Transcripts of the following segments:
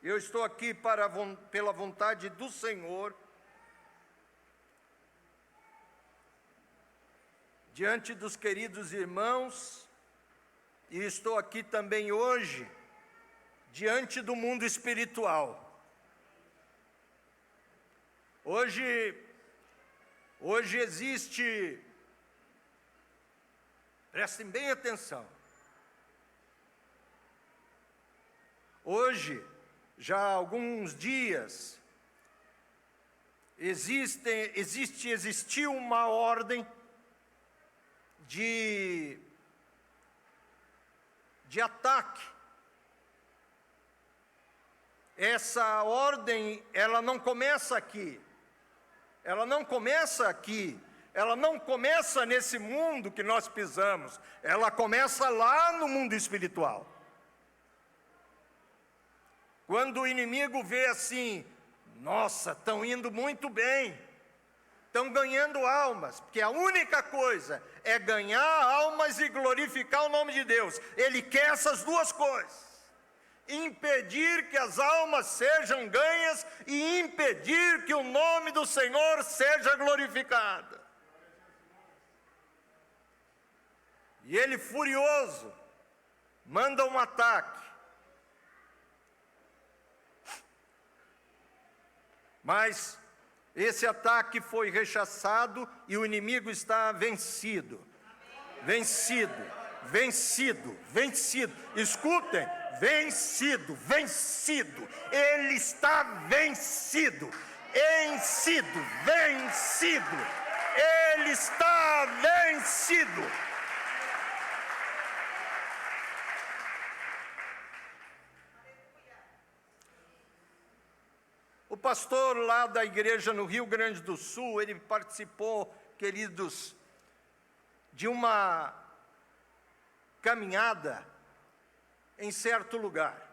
Eu estou aqui pela vontade do Senhor, diante dos queridos irmãos, e estou aqui também hoje, diante do mundo espiritual. Hoje existe, prestem bem atenção, hoje, já há alguns dias, existiu uma ordem de ataque. Essa ordem, ela não começa aqui, ela não começa nesse mundo que nós pisamos, ela começa lá no mundo espiritual. Quando o inimigo vê assim, nossa, estão indo muito bem, estão ganhando almas, porque a única coisa é ganhar almas e glorificar o nome de Deus. Ele quer essas duas coisas: impedir que as almas sejam ganhas e impedir que o nome do Senhor seja glorificado. E ele, furioso, manda um ataque. Mas esse ataque foi rechaçado e o inimigo está vencido. Vencido. Escutem, vencido. Ele está vencido. Ele está vencido. O pastor lá da igreja no Rio Grande do Sul, ele participou, queridos, de uma caminhada em certo lugar.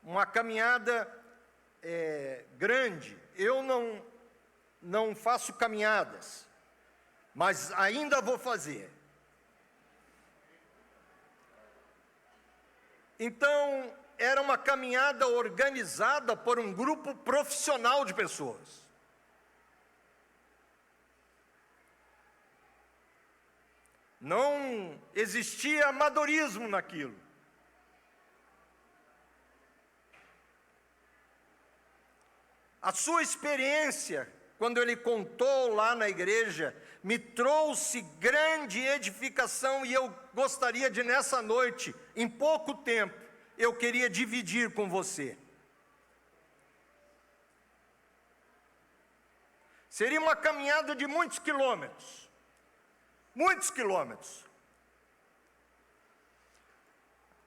Uma caminhada grande. Eu não faço caminhadas, mas ainda vou fazer. Então, era uma caminhada organizada por um grupo profissional de pessoas. Não existia amadorismo naquilo. A sua experiência, quando ele contou lá na igreja, me trouxe grande edificação, e eu gostaria de, nessa noite, em pouco tempo, eu queria dividir com você. Seria uma caminhada de muitos quilômetros.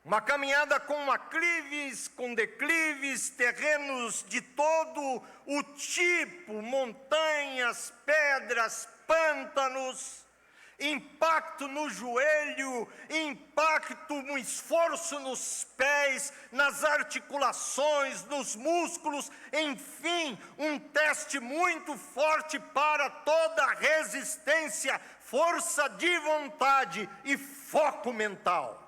Uma caminhada com aclives, com declives, terrenos de todo o tipo, montanhas, pedras, pântanos, impacto no joelho, impacto, um esforço nos pés, nas articulações, nos músculos, enfim, um teste muito forte para toda a resistência, força de vontade e foco mental.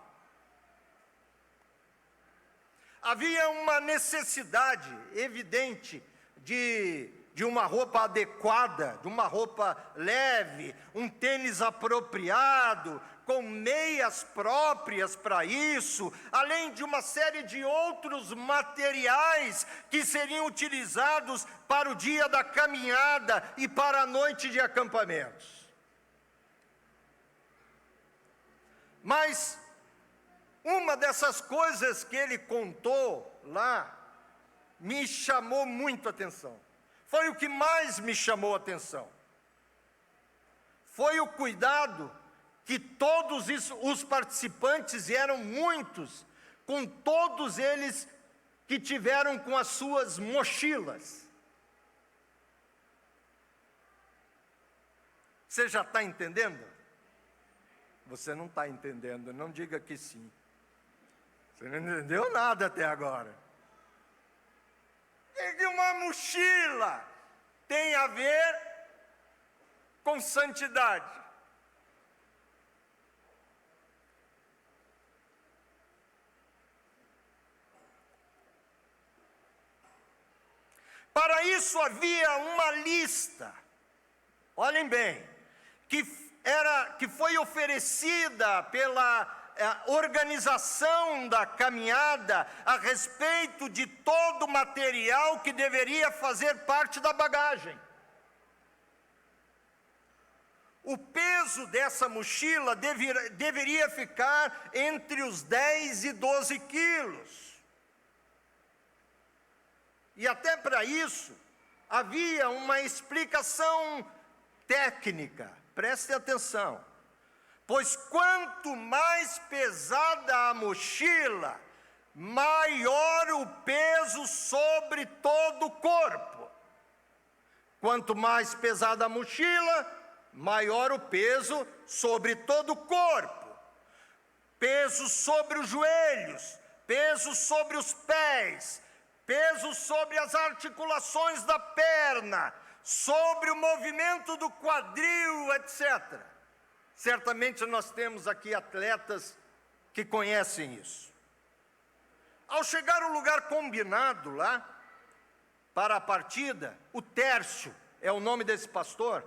Havia uma necessidade evidente de uma roupa adequada, de uma roupa leve, um tênis apropriado, com meias próprias para isso, além de uma série de outros materiais que seriam utilizados para o dia da caminhada e para a noite de acampamentos. Mas uma dessas coisas que ele contou lá me chamou muito a atenção. Foi o que mais me chamou a atenção. Foi o cuidado que todos os participantes, e eram muitos, com todos eles que tiveram com as suas mochilas. Você já está entendendo? Você não está entendendo, não diga que sim. Você não entendeu nada até agora. E que uma mochila tem a ver com santidade. Para isso havia uma lista, olhem bem, que foi oferecida pela organização da caminhada a respeito de todo o material que deveria fazer parte da bagagem. O peso dessa mochila deveria ficar entre os 10 e 12 quilos. E até para isso, havia uma explicação técnica, preste atenção. Pois quanto mais pesada a mochila, maior o peso sobre todo o corpo. Quanto mais pesada a mochila, maior o peso sobre todo o corpo. Peso sobre os joelhos, peso sobre os pés, peso sobre as articulações da perna, sobre o movimento do quadril, etc. Certamente nós temos aqui atletas que conhecem isso. Ao chegar ao lugar combinado lá, para a partida, o Tércio, é o nome desse pastor,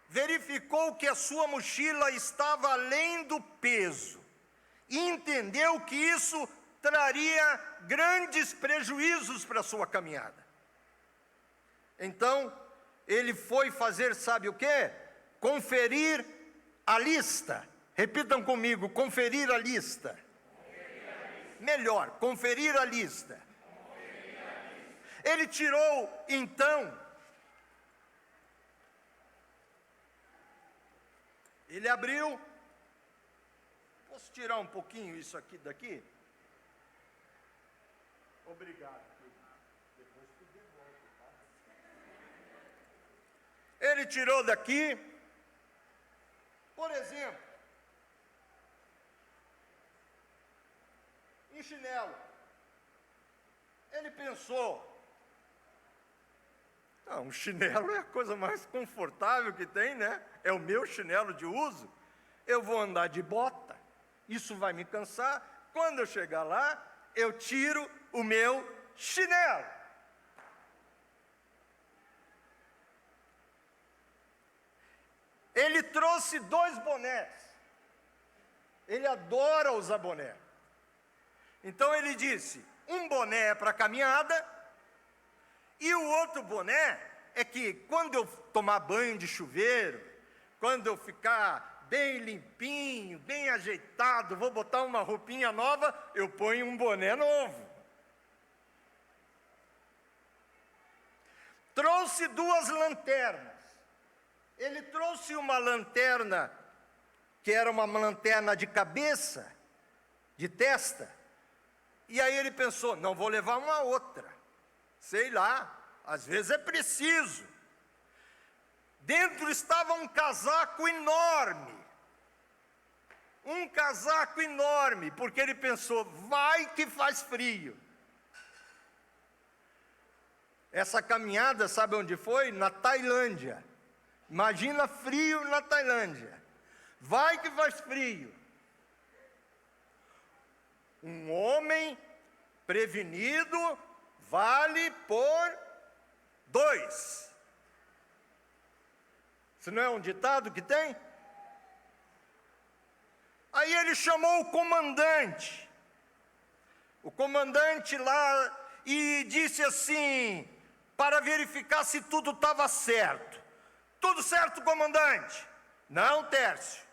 verificou que a sua mochila estava além do peso, e entendeu que isso traria grandes prejuízos para a sua caminhada. Então, ele foi fazer, sabe o quê? Conferir a lista. Repitam comigo, conferir a lista. Melhor, conferir a lista. Ele tirou, então, ele abriu. Posso tirar um pouquinho isso aqui daqui? Obrigado. Depois tu devolve, tá? Ele tirou daqui, por exemplo, um chinelo. Ele pensou, um chinelo é a coisa mais confortável que tem, né? É o meu chinelo de uso. Eu vou andar de bota, isso vai me cansar. Quando eu chegar lá, eu tiro o meu chinelo. Ele trouxe 2 bonés. Ele adora usar boné. Então ele disse, um boné é para caminhada, e o outro boné é que quando eu tomar banho de chuveiro, quando eu ficar bem limpinho, bem ajeitado, vou botar uma roupinha nova, eu ponho um boné novo. Trouxe 2 lanternas. Ele trouxe uma lanterna, que era uma lanterna de cabeça, de testa, e aí ele pensou, não vou levar uma outra, sei lá, às vezes é preciso. Dentro estava um casaco enorme, porque ele pensou, vai que faz frio. Essa caminhada, sabe onde foi? Na Tailândia. Imagina frio na Tailândia. Vai que faz frio. Um homem prevenido vale por 2. Isso não é um ditado que tem? Aí ele chamou o comandante lá, e disse assim, para verificar se tudo estava certo. Tudo certo, comandante? Não, Tércio.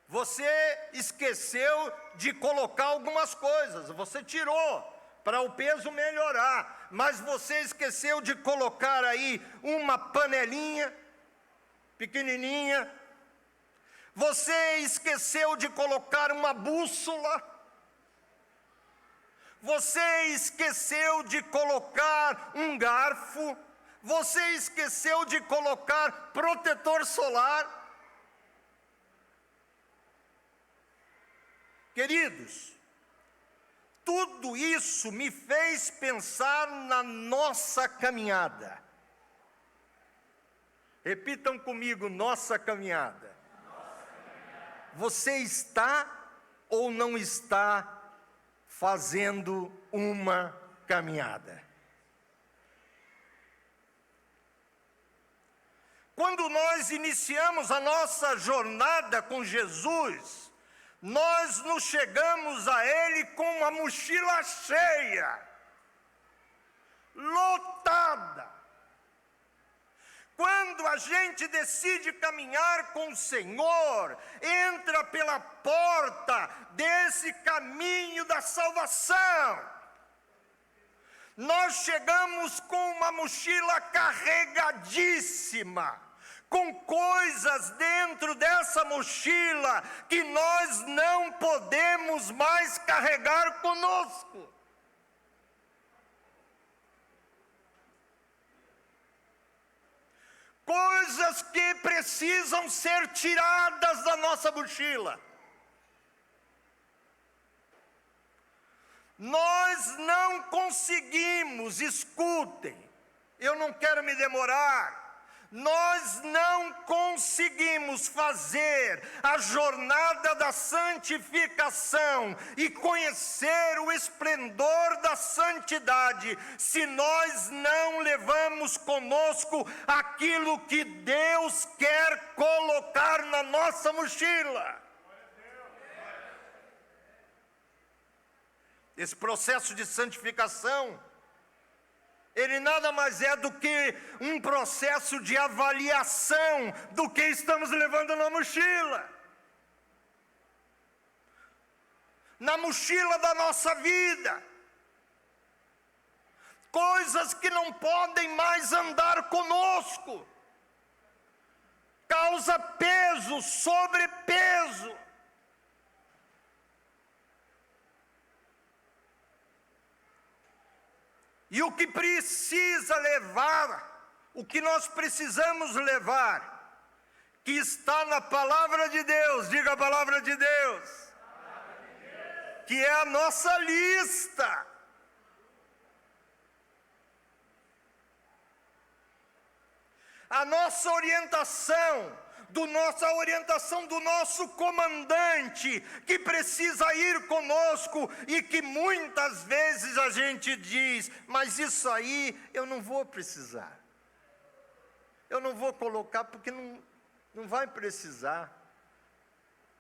Você esqueceu de colocar algumas coisas, você tirou para o peso melhorar, mas você esqueceu de colocar aí uma panelinha pequenininha, você esqueceu de colocar uma bússola, você esqueceu de colocar um garfo, você esqueceu de colocar protetor solar. Queridos, tudo isso me fez pensar na nossa caminhada. Repitam comigo, nossa caminhada. Você está ou não está fazendo uma caminhada? Quando nós iniciamos a nossa jornada com Jesus, nós nos chegamos a Ele com uma mochila cheia, lotada. Quando a gente decide caminhar com o Senhor, entra pela porta desse caminho da salvação. Nós chegamos com uma mochila carregadíssima, com coisas dentro dessa mochila que nós não podemos mais carregar conosco. Coisas que precisam ser tiradas da nossa mochila. Nós não conseguimos, escutem, eu não quero me demorar, nós não conseguimos fazer a jornada da santificação e conhecer o esplendor da santidade, se nós não levamos conosco aquilo que Deus quer colocar na nossa mochila. Esse processo de santificação, ele nada mais é do que um processo de avaliação do que estamos levando na mochila. Na mochila da nossa vida. Coisas que não podem mais andar conosco. Causa peso, sobrepeso. E o que precisa levar, o que nós precisamos levar, que está na palavra de Deus, diga a palavra de Deus, que é a nossa lista. A nossa orientação do nosso comandante, que precisa ir conosco e que muitas vezes a gente diz, mas isso aí eu não vou precisar, eu não vou colocar porque não vai precisar.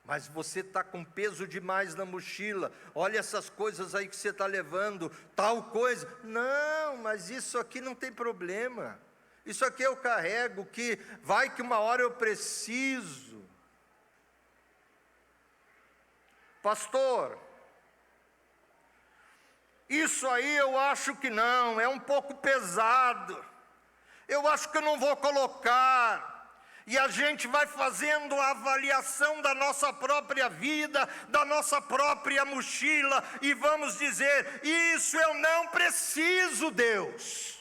Mas você está com peso demais na mochila, olha essas coisas aí que você está levando, tal coisa, não, mas isso aqui não tem problema. Isso aqui eu carrego, que vai que uma hora eu preciso. Pastor, isso aí eu acho que não, é um pouco pesado. Eu acho que eu não vou colocar. E a gente vai fazendo a avaliação da nossa própria vida, da nossa própria mochila, e vamos dizer, isso eu não preciso, Deus.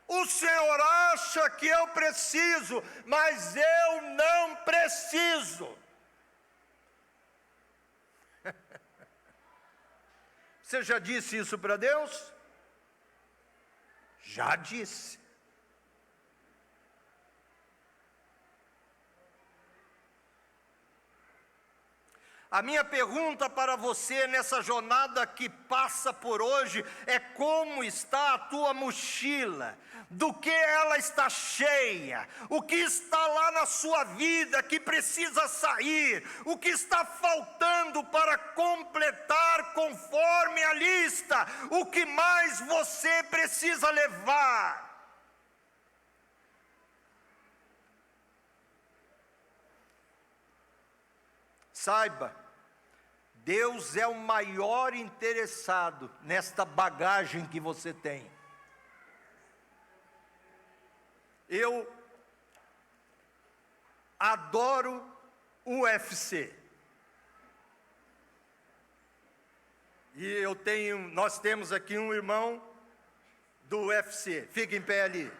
O Senhor acha que eu preciso, mas eu não preciso. Você já disse isso para Deus? Já disse. A minha pergunta para você nessa jornada que passa por hoje é: como está a tua mochila? Do que ela está cheia? O que está lá na sua vida que precisa sair? O que está faltando para completar conforme a lista? O que mais você precisa levar? Saiba, Deus é o maior interessado nesta bagagem que você tem. Eu adoro o UFC. E nós temos aqui um irmão do UFC. Fica em pé ali.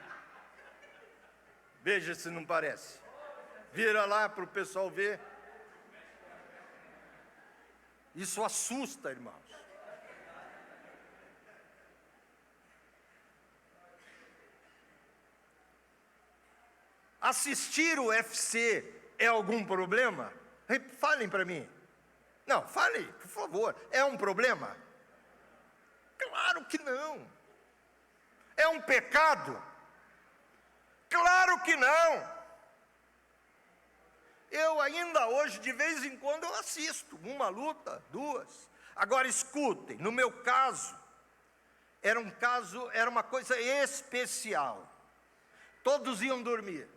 Veja se não parece. Vira lá para o pessoal ver. Isso assusta, irmãos. Assistir o UFC é algum problema? Falem para mim. Não, falem, por favor. É um problema? Claro que não. É um pecado? Claro que não. Eu ainda hoje, de vez em quando, eu assisto uma luta, duas. Agora escutem, no meu caso, era uma coisa especial. Todos iam dormir.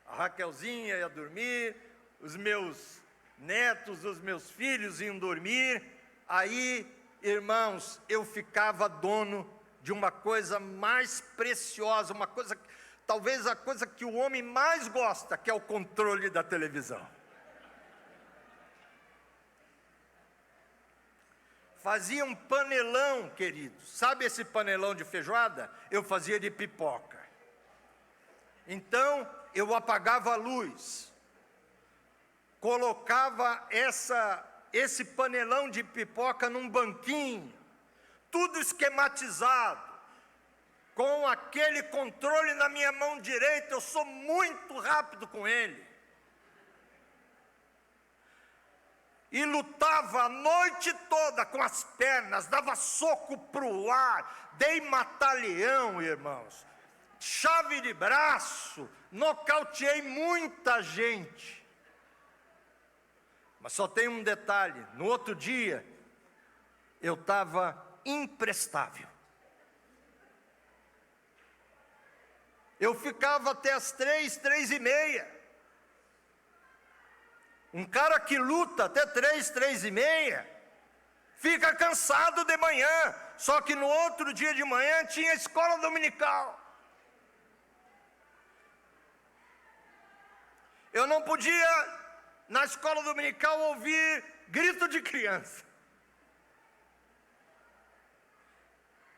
A Raquelzinha ia dormir, os meus netos, os meus filhos iam dormir. Aí, irmãos, eu ficava dono de uma coisa mais preciosa, uma coisa, talvez a coisa que o homem mais gosta, que é o controle da televisão. Fazia um panelão, queridos. Sabe esse panelão de feijoada? Eu fazia de pipoca. Então, eu apagava a luz, colocava esse panelão de pipoca num banquinho, tudo esquematizado, com aquele controle na minha mão direita. Eu sou muito rápido com ele. E lutava a noite toda com as pernas, dava soco para o ar, dei mata-leão, irmãos, chave de braço, nocauteei muita gente. Mas só tem um detalhe: no outro dia, eu estava imprestável. Eu ficava até as 3, 3:30. Um cara que luta até 3, 3:30, fica cansado de manhã. Só que no outro dia de manhã tinha escola dominical. Eu não podia, na escola dominical, ouvir grito de criança.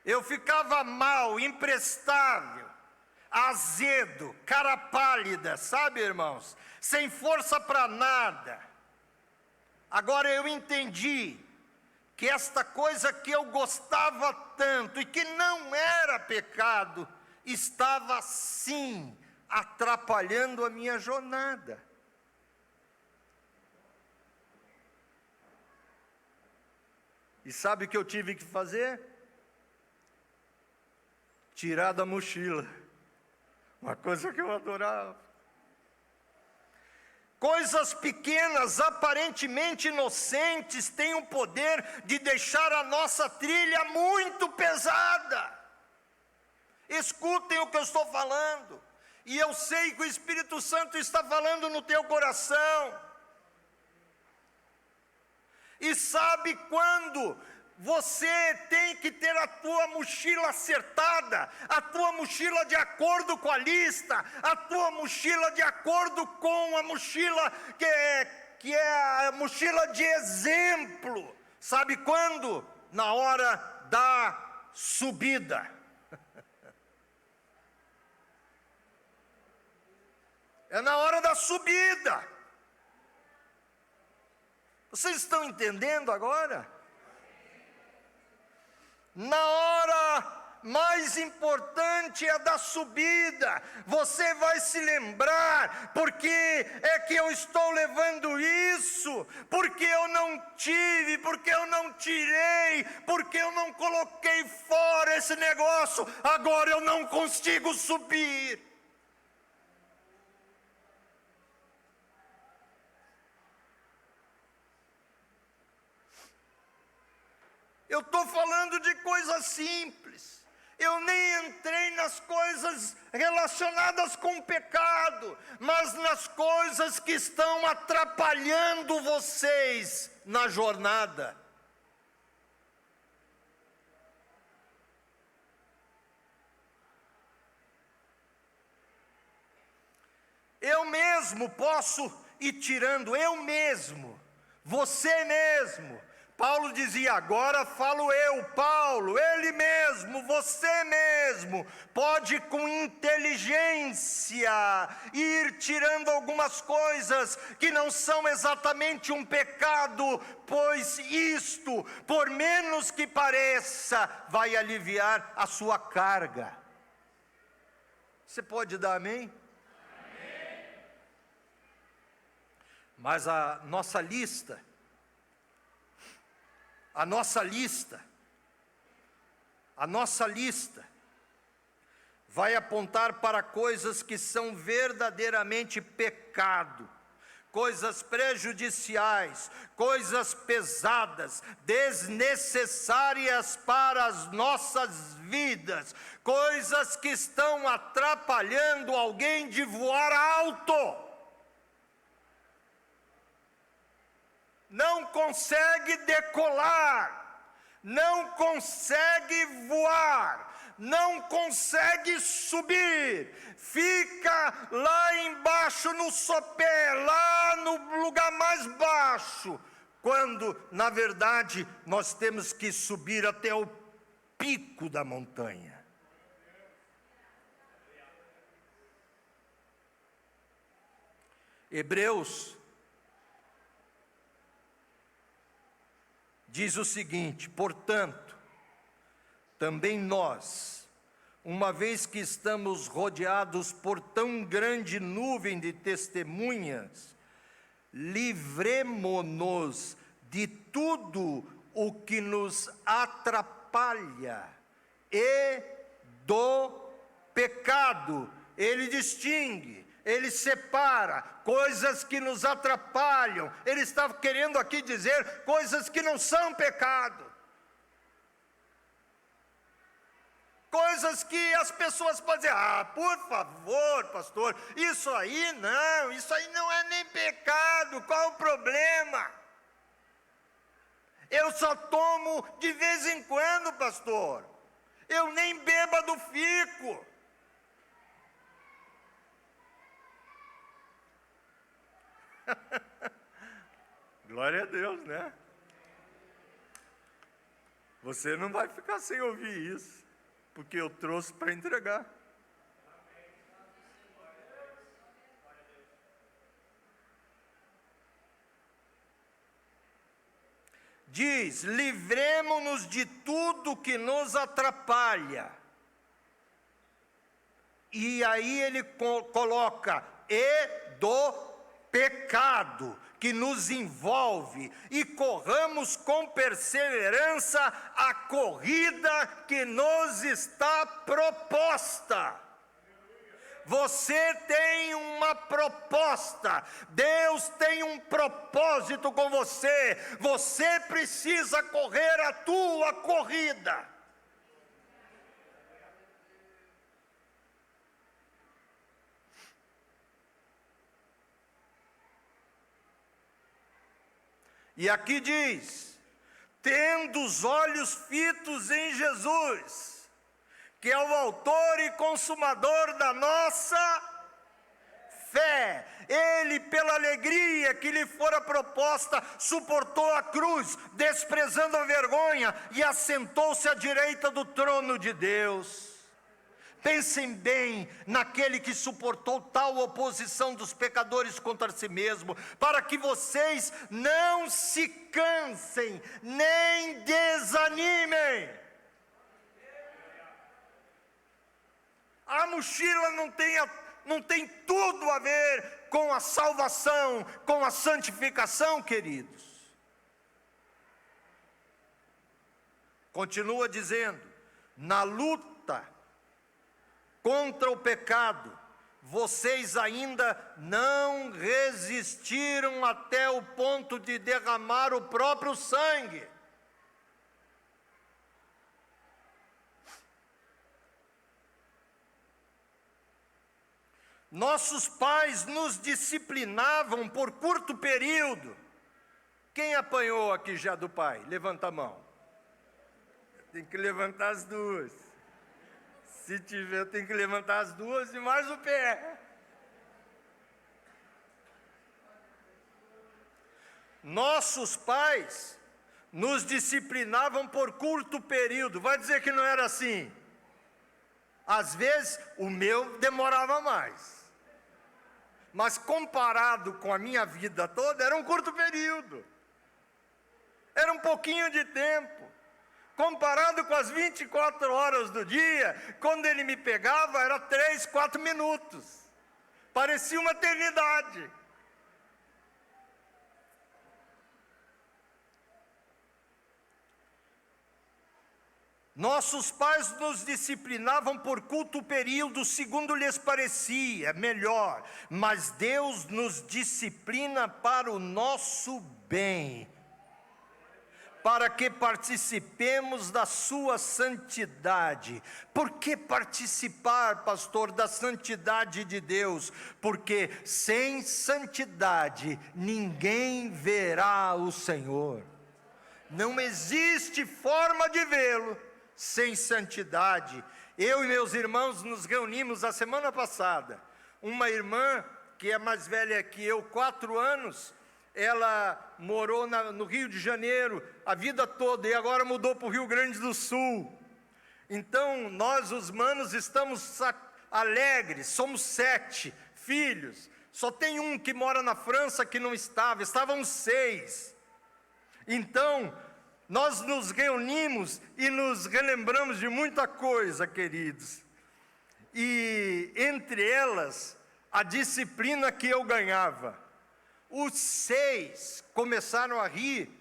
Eu ficava mal, imprestável, azedo, cara pálida, sabe, irmãos? Sem força para nada. Agora eu entendi que esta coisa que eu gostava tanto e que não era pecado, estava sim atrapalhando a minha jornada. E sabe o que eu tive que fazer? Tirar da mochila. Uma coisa que eu adorava. Coisas pequenas, aparentemente inocentes, têm o poder de deixar a nossa trilha muito pesada. Escutem o que eu estou falando. E eu sei que o Espírito Santo está falando no teu coração. E sabe quando você tem que ter a tua mochila acertada, a tua mochila de acordo com a lista, a tua mochila de acordo com a mochila que é a mochila de exemplo. Sabe quando? Na hora da subida. É na hora da subida. Vocês estão entendendo agora? Na hora mais importante é da subida. Você vai se lembrar, porque é que eu estou levando isso, porque eu não tive, porque eu não tirei, porque eu não coloquei fora esse negócio, agora eu não consigo subir. Eu estou falando de coisas simples. Eu nem entrei nas coisas relacionadas com o pecado, mas nas coisas que estão atrapalhando vocês na jornada. Eu mesmo posso ir tirando, eu mesmo, você mesmo. Paulo dizia: agora falo eu, Paulo, ele mesmo, você mesmo, pode com inteligência ir tirando algumas coisas que não são exatamente um pecado, pois isto, por menos que pareça, vai aliviar a sua carga. Você pode dar amém? Amém. Mas a nossa lista vai apontar para coisas que são verdadeiramente pecado, coisas prejudiciais, coisas pesadas, desnecessárias para as nossas vidas, coisas que estão atrapalhando alguém de voar alto. Não consegue decolar, não consegue voar, não consegue subir, fica lá embaixo no sopé, lá no lugar mais baixo, quando na verdade nós temos que subir até o pico da montanha. Hebreus diz o seguinte: portanto, também nós, uma vez que estamos rodeados por tão grande nuvem de testemunhas, livremo-nos de tudo o que nos atrapalha e do pecado. Ele distingue, ele separa coisas que nos atrapalham. Ele está querendo aqui dizer coisas que não são pecado, coisas que as pessoas podem dizer: por favor, pastor, isso aí não é nem pecado, qual o problema? Eu só tomo de vez em quando, pastor, eu nem bêbado fico. Glória a Deus, né? Você não vai ficar sem ouvir isso, porque eu trouxe para entregar. Diz: livremo-nos de tudo que nos atrapalha. E aí ele coloca: e do pecado que nos envolve, e corramos com perseverança a corrida que nos está proposta. Você tem uma proposta, Deus tem um propósito com você, você precisa correr a tua corrida. E aqui diz: tendo os olhos fitos em Jesus, que é o autor e consumador da nossa fé. Ele, pela alegria que lhe fora proposta, suportou a cruz, desprezando a vergonha, e assentou-se à direita do trono de Deus. Pensem bem naquele que suportou tal oposição dos pecadores contra si mesmo, para que vocês não se cansem, nem desanimem. A mochila não tem tudo a ver com a salvação, com a santificação, queridos. Continua dizendo: na luta contra o pecado, vocês ainda não resistiram até o ponto de derramar o próprio sangue. Nossos pais nos disciplinavam por curto período. Quem apanhou aqui já do pai? Levanta a mão. Tem que levantar as duas. Se tiver, tem que levantar as duas e mais o pé. Nossos pais nos disciplinavam por curto período. Vai dizer que não era assim? Às vezes o meu demorava mais. Mas comparado com a minha vida toda, era um curto período. Era um pouquinho de tempo. Comparado com as 24 horas do dia, quando ele me pegava, era 3, 4 minutos. Parecia uma eternidade. Nossos pais nos disciplinavam por culto período, segundo lhes parecia melhor, mas Deus nos disciplina para o nosso bem, para que participemos da sua santidade. Por que participar, pastor, da santidade de Deus? Porque sem santidade ninguém verá o Senhor. Não existe forma de vê-lo sem santidade. Eu e meus irmãos nos reunimos a semana passada. Uma irmã que é mais velha que eu, 4 anos, ela morou no Rio de Janeiro a vida toda e agora mudou para o Rio Grande do Sul. Então nós, os manos, estamos alegres. Somos 7 filhos. Só tem um que mora na França que não estava. Estávamos 6. Então nós nos reunimos e nos relembramos de muita coisa, queridos. E entre elas, a disciplina que eu ganhava. Os 6 começaram a rir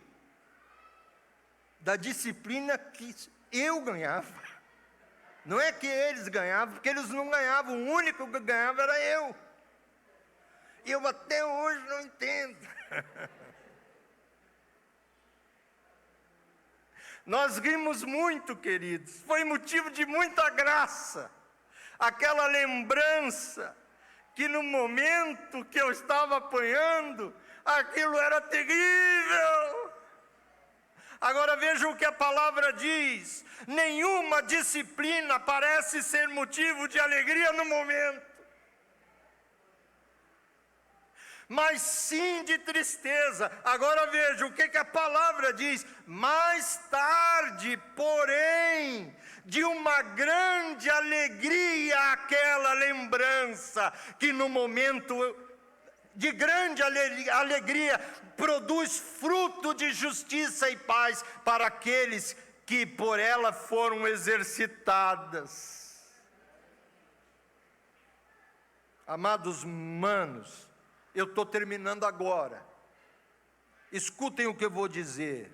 da disciplina que eu ganhava. Não é que eles ganhavam, porque eles não ganhavam, o único que ganhava era eu. E eu até hoje não entendo. Nós rimos muito, queridos, foi motivo de muita graça, aquela lembrança, que no momento que eu estava apanhando, aquilo era terrível. Agora veja o que a palavra diz: nenhuma disciplina parece ser motivo de alegria no momento, mas sim de tristeza. Agora veja o que a palavra diz: mais tarde, porém, de uma grande alegria, aquela lembrança, que no momento de grande alegria, produz fruto de justiça e paz para aqueles que por ela foram exercitadas. Amados manos, eu estou terminando agora. Escutem o que eu vou dizer.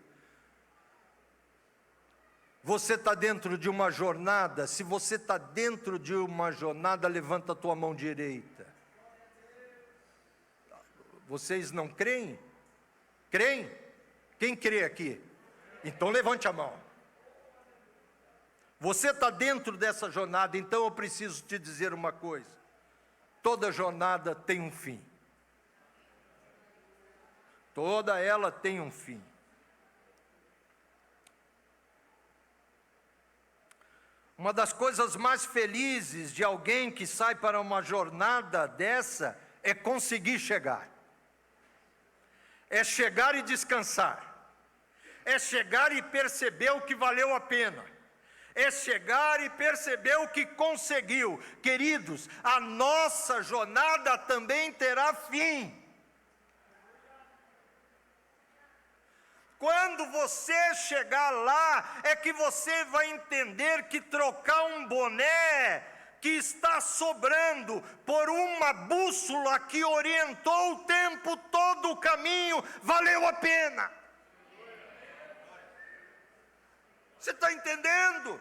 Você está dentro de uma jornada. Se você está dentro de uma jornada, levanta a tua mão direita. Vocês não creem? Creem? Quem crê aqui? Então levante a mão. Você está dentro dessa jornada, então eu preciso te dizer uma coisa. Toda jornada tem um fim. Toda ela tem um fim. Uma das coisas mais felizes de alguém que sai para uma jornada dessa é conseguir chegar. É chegar e descansar. É chegar e perceber o que valeu a pena. É chegar e perceber o que conseguiu. Queridos, a nossa jornada também terá fim. Quando você chegar lá, é que você vai entender que trocar um boné que está sobrando por uma bússola que orientou o tempo todo o caminho, valeu a pena. Você está entendendo?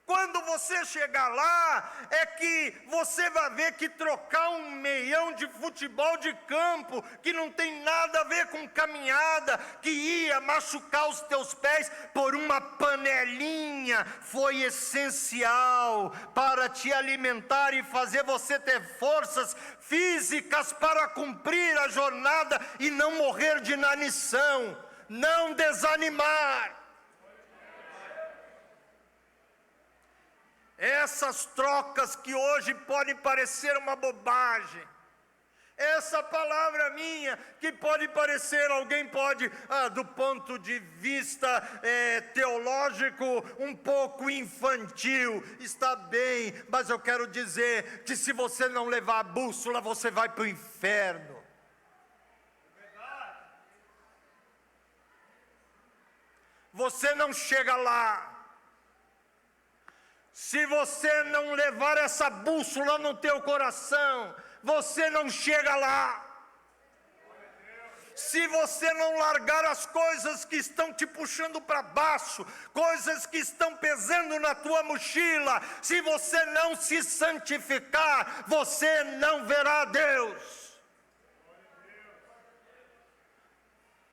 Quando você chegar lá, é que você vai ver que trocar um meião de futebol de campo, que não tem nada a ver com caminhada, que ia machucar os teus pés, por uma panelinha, foi essencial para te alimentar e fazer você ter forças físicas para cumprir a jornada e não morrer de inanição, não desanimar. Essas trocas que hoje podem parecer uma bobagem, essa palavra minha que pode parecer, alguém pode, do ponto de vista teológico, um pouco infantil, está bem, mas eu quero dizer que se você não levar a bússola, você vai para o inferno. Você não chega lá. Se você não levar essa bússola no teu coração, você não chega lá. Se você não largar as coisas que estão te puxando para baixo, coisas que estão pesando na tua mochila, se você não se santificar, você não verá Deus.